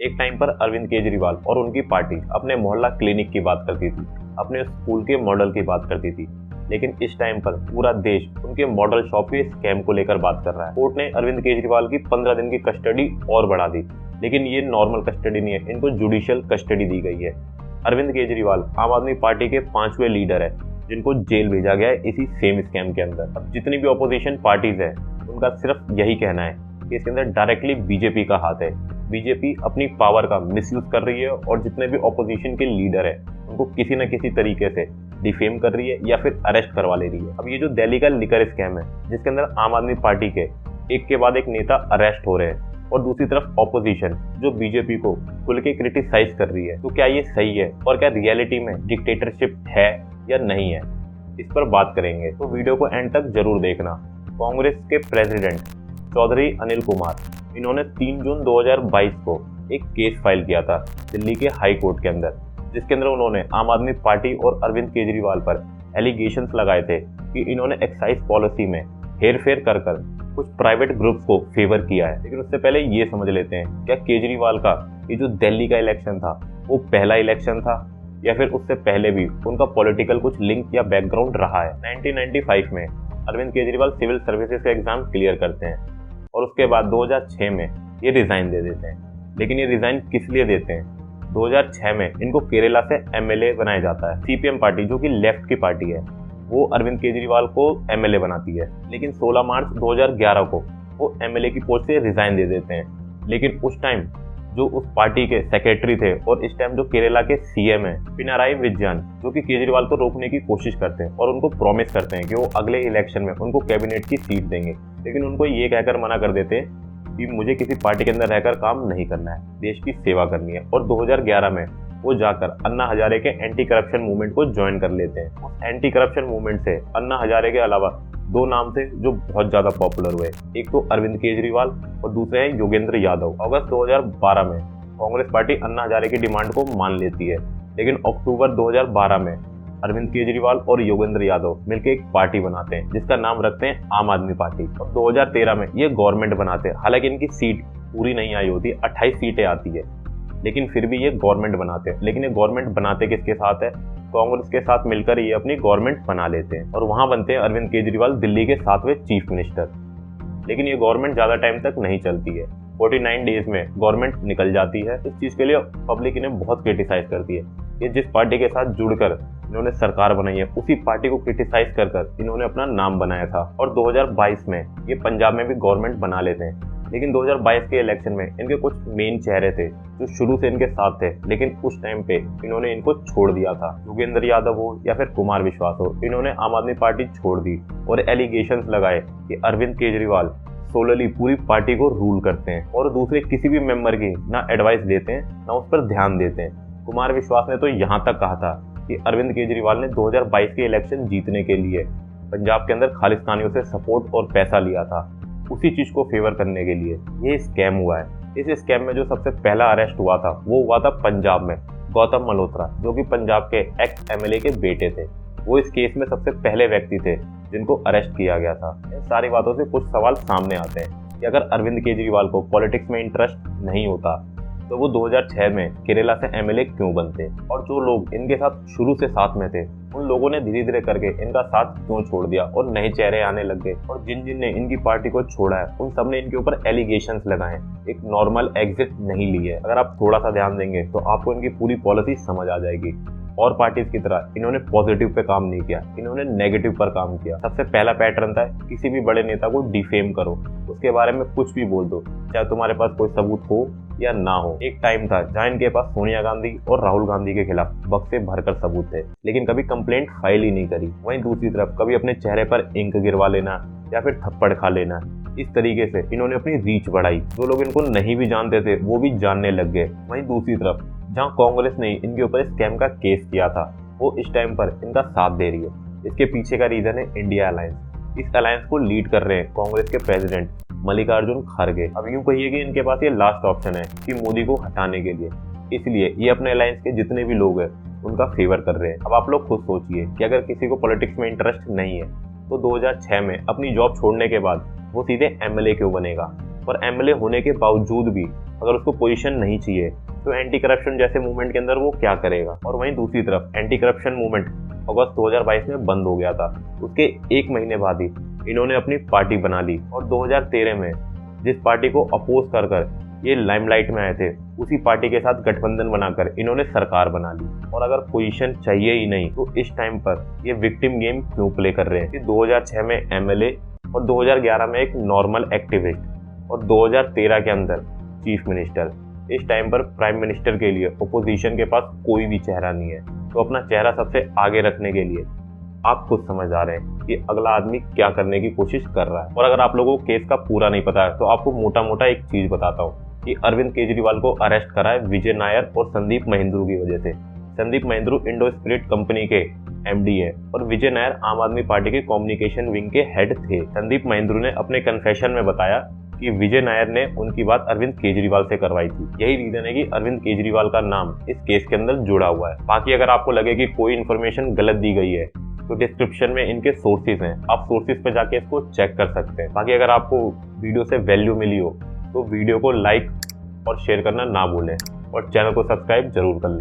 एक टाइम पर अरविंद केजरीवाल और उनकी पार्टी अपने मोहल्ला क्लिनिक की बात करती थी, अपने स्कूल के मॉडल की बात करती थी। लेकिन इस टाइम पर पूरा देश उनके मॉडल शॉप के स्कैम को लेकर बात कर रहा है। कोर्ट ने अरविंद केजरीवाल की 15 दिन की कस्टडी और बढ़ा दी, लेकिन ये नॉर्मल कस्टडी नहीं है, इनको जुडिशियल कस्टडी दी गई है। अरविंद केजरीवाल आम आदमी पार्टी के 5वें लीडर है, जिनको जेल भेजा गया है इसी सेम स्कैम के अंदर। अब जितनी भी ऑपोजिशन पार्टीज है, उनका सिर्फ यही कहना है कि इसके अंदर डायरेक्टली बीजेपी का हाथ है। बीजेपी अपनी पावर का मिसयूज कर रही है और जितने भी ऑपोजिशन के लीडर है उनको किसी न किसी तरीके से डिफेम कर रही है या फिर अरेस्ट करवा ले रही है। अब ये जो दिल्ली का लिकर स्कैम है, जिसके अंदर आम आदमी पार्टी के एक के बाद एक नेता अरेस्ट हो रहे हैं और दूसरी तरफ ऑपोजिशन जो बीजेपी को खुल के क्रिटिसाइज कर रही है, तो क्या ये सही है और क्या रियलिटी में डिक्टेटरशिप है या नहीं है, इस पर बात करेंगे। तो वीडियो को एंड तक जरूर देखना। कांग्रेस के प्रेसिडेंट चौधरी अनिल कुमार, इन्होंने 3 जून 2022 को एक केस फाइल किया था दिल्ली के हाई कोर्ट के अंदर, जिसके अंदर उन्होंने आम आदमी पार्टी और अरविंद केजरीवाल पर एलिगेशंस लगाए थे कि इन्होंने एक्साइज पॉलिसी में हेरफेर कर कुछ प्राइवेट ग्रुप्स को फेवर किया है। लेकिन उससे पहले ये समझ लेते हैं, क्या केजरीवाल का ये जो दिल्ली का इलेक्शन था वो पहला इलेक्शन था या फिर उससे पहले भी उनका पॉलिटिकल कुछ लिंक या बैकग्राउंड रहा है। 1995 में अरविंद केजरीवाल सिविल सर्विसेज का एग्जाम क्लियर करते हैं और उसके बाद 2006 में ये रिजाइन दे देते हैं। लेकिन ये रिजाइन किस लिए देते हैं? 2006 में इनको केरला से एमएलए बनाया जाता है। सीपीएम पार्टी जो कि लेफ्ट की पार्टी है, वो अरविंद केजरीवाल को एमएलए बनाती है। लेकिन 16 मार्च 2011 को वो एमएलए की पोस्ट से रिजाइन दे देते हैं। लेकिन उस टाइम जो उस पार्टी के सेक्रेटरी थे और इस टाइम जो केरला के सीएम है पिनाराई विजयन, जो कि केजरीवाल को रोकने की कोशिश करते हैं और उनको प्रॉमिस करते हैं कि वो अगले इलेक्शन में उनको कैबिनेट की सीट देंगे। लेकिन उनको ये कहकर मना कर देते हैं कि मुझे किसी पार्टी के अंदर रहकर काम नहीं करना है, देश की सेवा करनी है। और 2011 में वो जाकर अन्ना हजारे के एंटी करप्शन मूवमेंट को ज्वाइन कर लेते हैं। उस एंटी करप्शन मूवमेंट से अन्ना हजारे के अलावा 2 नाम थे जो बहुत ज्यादा पॉपुलर हुए, एक तो अरविंद केजरीवाल और दूसरे हैं योगेंद्र यादव। अगस्त 2012 में कांग्रेस पार्टी अन्ना हजारे की डिमांड को मान लेती है, लेकिन अक्टूबर 2012 में अरविंद केजरीवाल और योगेंद्र यादव मिलकर एक पार्टी बनाते हैं जिसका नाम रखते हैं आम आदमी पार्टी। और 2013 में ये गवर्नमेंट बनाते हैं। हालांकि इनकी सीट पूरी नहीं आई होती, 28 सीटें आती है, लेकिन फिर भी ये गवर्नमेंट बनाते हैं। लेकिन ये गवर्नमेंट बनाते किसके साथ है? कांग्रेस के साथ मिलकर ये अपनी गवर्नमेंट बना लेते हैं और वहां बनते हैं अरविंद केजरीवाल दिल्ली के 7वें चीफ मिनिस्टर। लेकिन ये गवर्नमेंट ज्यादा टाइम तक नहीं चलती है, 49 डेज में गवर्नमेंट निकल जाती है। इस चीज के लिए पब्लिक इन्हें बहुत क्रिटिसाइज करती है। ये जिस पार्टी के साथ जुड़कर इन्होंने सरकार बनाई है, उसी पार्टी को क्रिटिसाइज कर इन्होंने अपना नाम बनाया था। और 2022 में ये पंजाब में भी गवर्नमेंट बना लेते हैं। लेकिन 2022 के इलेक्शन में इनके कुछ मेन चेहरे थे जो शुरू से इनके साथ थे, लेकिन उस टाइम पे इन्होंने इनको छोड़ दिया था। योगेंद्र यादव हो या फिर कुमार विश्वास हो, इन्होंने आम आदमी पार्टी छोड़ दी और एलिगेशंस लगाए कि अरविंद केजरीवाल सोलली पूरी पार्टी को रूल करते हैं और दूसरे किसी भी मेंबर की ना एडवाइस देते हैं ना उस पर ध्यान देते हैं। कुमार विश्वास ने तो यहाँ तक कहा था कि अरविंद केजरीवाल ने 2022 के इलेक्शन जीतने के लिए पंजाब के अंदर खालिस्तानियों से सपोर्ट और पैसा लिया था, उसी चीज को फेवर करने के लिए ये स्कैम हुआ है। इस स्कैम में जो सबसे पहला अरेस्ट हुआ था वो हुआ था पंजाब में गौतम मल्होत्रा, जो कि पंजाब के एक्स एमएलए के बेटे थे। वो इस केस में सबसे पहले व्यक्ति थे जिनको अरेस्ट किया गया था। इन सारी बातों से कुछ सवाल सामने आते हैं कि अगर अरविंद केजरीवाल को पॉलिटिक्स में इंटरेस्ट नहीं होता तो वो 2006 में केरला से एमएलए क्यों बनते, और जो लोग इनके साथ शुरू से साथ में थे उन लोगों ने धीरे धीरे करके इनका साथ क्यों छोड़ दिया और नए चेहरे आने लग गए। और जिन जिन ने इनकी पार्टी को छोड़ा है उन सब ने इनके ऊपर एलिगेशंस लगाए, एक नॉर्मल एग्जिट नहीं ली है। अगर आप थोड़ा सा ध्यान देंगे तो आपको इनकी पूरी पॉलिसी समझ आ जाएगी। और पार्टीज की तरह इन्होंने पॉजिटिव पे काम नहीं किया, इन्होंने नेगेटिव पर काम किया। सबसे पहला पैटर्न था किसी भी बड़े नेता को डिफेम करो, उसके बारे में कुछ भी बोल दो, चाहे तुम्हारे पास कोई सबूत हो या ना हो। एक टाइम था जहाँ इनके पास सोनिया गांधी और राहुल गांधी के खिलाफ बक्से भरकर सबूत थे, लेकिन कभी कंप्लेंट फाइल ही नहीं करी। वहीं दूसरी तरफ कभी अपने चेहरे पर इंक गिरवा लेना या फिर थप्पड़ खा लेना, इस तरीके से इन्होंने अपनी रीच बढ़ाई। जो लोग इनको नहीं भी जानते थे वो भी जानने लग गए। वहीं दूसरी तरफ जहां कांग्रेस ने इनके ऊपर स्कैम का केस किया था, वो इस टाइम पर इनका साथ दे रही है। इसके पीछे का रीजन है इंडिया अलायंस। इस अलायंस को लीड कर रहे हैं कांग्रेस के प्रेसिडेंट मल्लिकार्जुन खड़गे। अब यूं कहिए कि इनके पास ये लास्ट ऑप्शन है कि मोदी को हटाने के लिए, इसलिए ये अपने अलायंस के जितने भी लोग हैं उनका फेवर कर रहे हैं। अब आप लोग खुद सोचिए कि अगर किसी को पॉलिटिक्स में इंटरेस्ट नहीं है तो 2006 में अपनी जॉब छोड़ने के बाद वो सीधे एमएलए क्यों बनेगा? और एमएलए होने के बावजूद भी अगर उसको पोजीशन नहीं चाहिए तो एंटी करप्शन जैसे मूवमेंट के अंदर वो क्या करेगा। और वहीं दूसरी तरफ एंटी करप्शन मूवमेंट अगस्त 2022 में बंद हो गया था। उसके एक महीने बाद ही इन्होंने अपनी पार्टी बना ली और 2013 में जिस पार्टी को अपोज कर ये लाइमलाइट में आए थे उसी पार्टी के साथ गठबंधन बनाकर इन्होंने सरकार बना ली। और अगर पोजीशन चाहिए ही नहीं तो इस टाइम पर ये विक्टिम गेम क्यों प्ले कर रहे हैं कि 2006 में एमएलए और 2011 में एक नॉर्मल एक्टिविस्ट और 2013 के अंदर चीफ मिनिस्टर। इस टाइम पर प्राइम मिनिस्टर के लिए ओपोजिशन के पास कोई भी चेहरा नहीं है, तो अपना चेहरा सबसे आगे रखने के लिए आप खुद समझ आ रहे हैं कि अगला आदमी क्या करने की कोशिश कर रहा है। और अगर आप लोगों को केस का पूरा नहीं पता है तो आपको मोटा मोटा एक चीज बताता हूँ कि अरविंद केजरीवाल को अरेस्ट करा है विजय नायर और संदीप महेंद्रू की वजह से। Sandeep Mahendru Indo spirit company के एमडी है और विजय नायर आम आदमी पार्टी के कम्युनिकेशन विंग के हेड थे। संदीप महेंद्रू ने अपने कन्फेशन में बताया कि विजय नायर ने उनकी बात अरविंद केजरीवाल से करवाई थी। यही रीजन है कि अरविंद केजरीवाल का नाम इस केस के अंदर जुड़ा हुआ है। बाकी अगर आपको लगे कि कोई इन्फॉर्मेशन गलत दी गई है तो डिस्क्रिप्शन में इनके सोर्सेज हैं, आप सोर्सेज पे जाके इसको चेक कर सकते हैं। बाकी अगर आपको वीडियो से वैल्यू मिली हो तो वीडियो को लाइक और शेयर करना ना भूलें और चैनल को सब्सक्राइब जरूर कर लें।